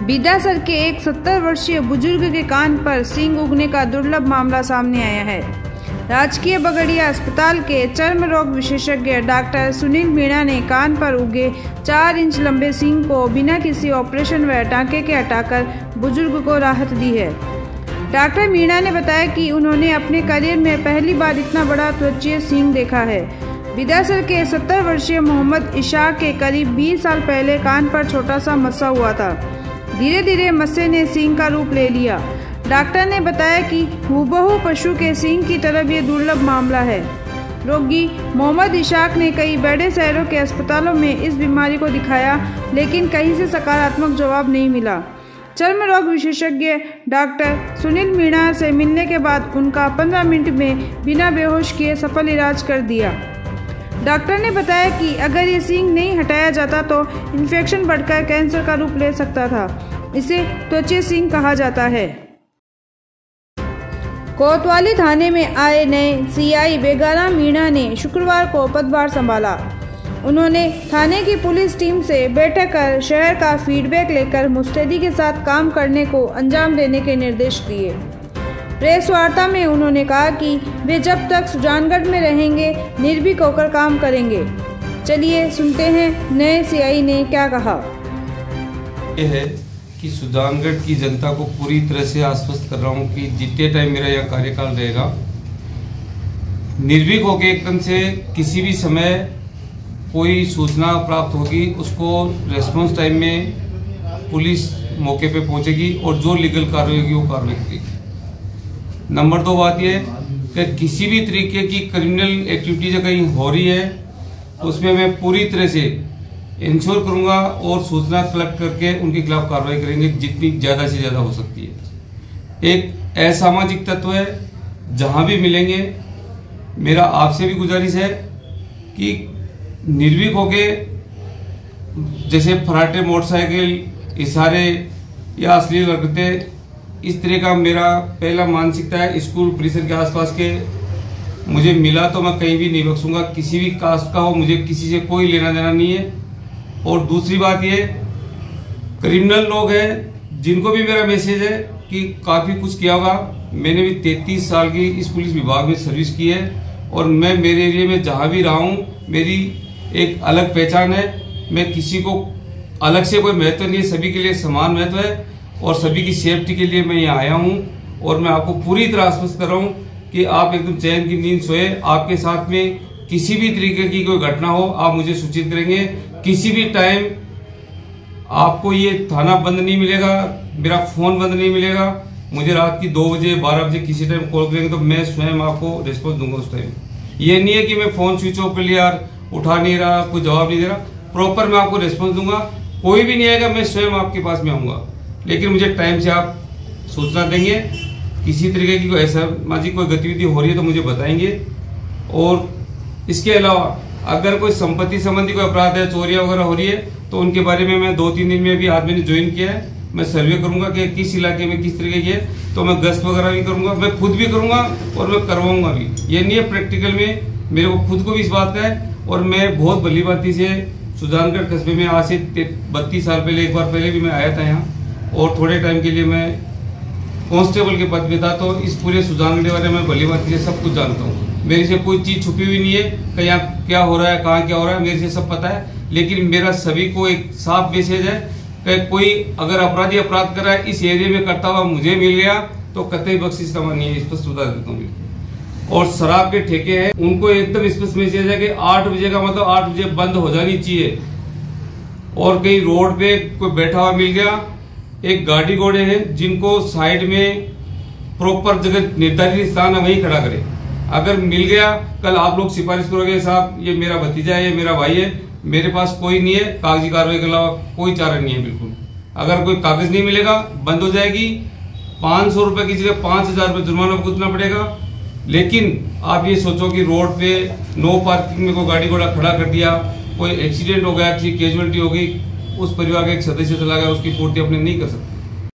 बिदासर के एक 70 वर्षीय बुजुर्ग के कान पर सींग उगने का दुर्लभ मामला सामने आया है। राजकीय बगड़िया अस्पताल के चर्म रोग विशेषज्ञ डॉक्टर सुनील मीणा ने कान पर उगे 4 इंच लंबे सींग को बिना किसी ऑपरेशन व टांके के हटाकर बुजुर्ग को राहत दी है। डॉक्टर मीणा ने बताया कि उन्होंने अपने करियर में पहली बार इतना बड़ा त्वचीय सींग देखा है। बिदासर के 70 वर्षीय मोहम्मद इशाक के करीब 20 साल पहले कान पर छोटा सा मस्सा हुआ था। धीरे धीरे मस्से ने सींग का रूप ले लिया। डॉक्टर ने बताया कि हूबहू पशु के सींग की तरह ये दुर्लभ मामला है। रोगी मोहम्मद इशाक ने कई बड़े शहरों के अस्पतालों में इस बीमारी को दिखाया, लेकिन कहीं से सकारात्मक जवाब नहीं मिला। चर्म रोग विशेषज्ञ डॉक्टर सुनील मीणा से मिलने के बाद उनका 15 मिनट में बिना बेहोश किए सफल इलाज कर दिया। डॉक्टर ने बताया कि अगर ये सींग नहीं हटाया जाता तो इन्फेक्शन बढ़कर कैंसर का रूप ले सकता था। इसे त्वचीय सींग कहा जाता है। कोतवाली थाने में आए नए सीआई बेगाना मीणा ने शुक्रवार को पदभार संभाला। उन्होंने थाने की पुलिस टीम से बैठक कर शहर का फीडबैक लेकर मुस्तैदी के साथ काम करने को अंजाम देने के निर्देश दिए। प्रेस वार्ता में उन्होंने कहा कि वे जब तक सुजानगढ़ में रहेंगे निर्भीक होकर काम करेंगे। चलिए सुनते हैं नए सीआई ने क्या कहा। यह है कि सुजानगढ़ की जनता को पूरी तरह से आश्वस्त कर रहा हूँ कि जितने टाइम मेरा यह कार्यकाल रहेगा निर्भीक होकर एकदम से किसी भी समय कोई सूचना प्राप्त होगी उसको रेस्पॉन्स टाइम में पुलिस मौके पे पहुंचेगी और जो लीगल कार्रवाई होगी वो कार्रवाई करेगी। नंबर 2 बात यह कि किसी भी तरीके की क्रिमिनल एक्टिविटी जो कहीं हो रही है उसमें मैं पूरी तरह से इंश्योर करूंगा और सूचना कलेक्ट करके उनके खिलाफ कार्रवाई करेंगे जितनी ज़्यादा से ज़्यादा हो सकती है। एक असामाजिक तत्व है, जहां भी मिलेंगे मेरा आपसे भी गुजारिश है कि निर्भीक होके जैसे फराटे मोटरसाइकिल इशारे या अश्लील हरकतें इस तरह का मेरा पहला मानसिकता है। स्कूल परिसर के आसपास के मुझे मिला तो मैं कहीं भी नहीं बख्शूंगा, किसी भी कास्ट का हो, मुझे किसी से कोई लेना देना नहीं है। और दूसरी बात ये क्रिमिनल लोग हैं जिनको भी मेरा मैसेज है कि काफ़ी कुछ किया होगा। मैंने भी 33 साल की इस पुलिस विभाग में सर्विस की है और मैं मेरे एरिया में जहाँ भी रहा हूँ मेरी एक अलग पहचान है। मैं किसी को अलग से कोई महत्व नहीं है, सभी के लिए समान महत्व है और सभी की सेफ्टी के लिए मैं यहाँ आया हूँ। और मैं आपको पूरी तरह आश्वस्त कर रहा हूँ कि आप एकदम चैन की नींद सोए। आपके साथ में किसी भी तरीके की कोई घटना हो आप मुझे सूचित करेंगे। किसी भी टाइम आपको ये थाना बंद नहीं मिलेगा, मेरा फोन बंद नहीं मिलेगा। मुझे रात की 2 बजे 12 बजे किसी टाइम कॉल करेंगे तो मैं स्वयं आपको रिस्पॉन्स दूंगा उस टाइम। ये नहीं है कि मैं फोन स्विच ऑफ कर लिया यार उठा नहीं रहा, कोई जवाब नहीं दे रहा, प्रॉपर मैं आपको रिस्पॉन्स दूंगा। कोई भी नहीं आएगा, मैं स्वयं आपके पास में आऊंगा, लेकिन मुझे टाइम से आप सूचना देंगे। किसी तरीके की कोई असामाजिक कोई गतिविधि हो रही है तो मुझे बताएंगे। और इसके अलावा अगर कोई संपत्ति संबंधी कोई अपराध है, चोरियां वगैरह हो रही है तो उनके बारे में मैं 2-3 दिन में अभी आज मैंने ज्वाइन किया है। मैं सर्वे करूंगा कि किस इलाके में किस तरीके की है, तो मैं गश्त वगैरह भी करूंगा, मैं खुद भी करूंगा और मैं करवाऊंगा भी। ये नहीं है प्रैक्टिकल में मेरे को खुद को भी इस बात का है। और मैं बहुत भली भांति से सुजानगढ़ कस्बे में आज से 32 साल पहले एक बार पहले भी मैं आया था यहाँ और थोड़े टाइम के लिए मैं कांस्टेबल के पद पे था, तो इस पूरे सुजानगढ़ के बारे में भली भांति से सब कुछ जानता हूँ। मेरे से कोई चीज छुपी हुई नहीं है कि यहाँ क्या हो रहा है, कहाँ क्या हो रहा है, मेरे से सब पता है। लेकिन मेरा सभी को एक साफ मैसेज है कि कोई अगर अपराधी अपराध कर रहा है इस एरिया में करता हुआ मुझे मिल गया तो कतई बख्शिश नहीं है, स्पष्ट बता देता हूँ। और शराब के ठेके हैं उनको एकदम स्पष्ट मैसेज है कि 8 बजे का मतलब 8 बजे बंद हो जानी चाहिए। और कहीं रोड पे कोई बैठा हुआ मिल गया, एक गाड़ी घोड़े हैं जिनको साइड में प्रॉपर जगह निर्धारित स्थान है वहीं खड़ा करे। अगर मिल गया कल आप लोग सिफारिश करोगे साहब ये मेरा भतीजा है, ये मेरा भाई है, मेरे पास कोई नहीं है, कागजी कार्रवाई के अलावा कोई चारा नहीं है बिल्कुल। अगर कोई कागज नहीं मिलेगा बंद हो जाएगी। 500 रुपए की जगह 5000 रुपए जुर्माना भुगतना पड़ेगा। लेकिन आप ये सोचो कि रोड पे नो पार्किंग में कोई गाड़ी घोड़ा खड़ा कर दिया, कोई एक्सीडेंट हो गया, किसी कैजुअलिटी हो गई, उस परिवार का एक सदस्य चला गया, उसकी पूर्ति अपने नहीं कर सकते।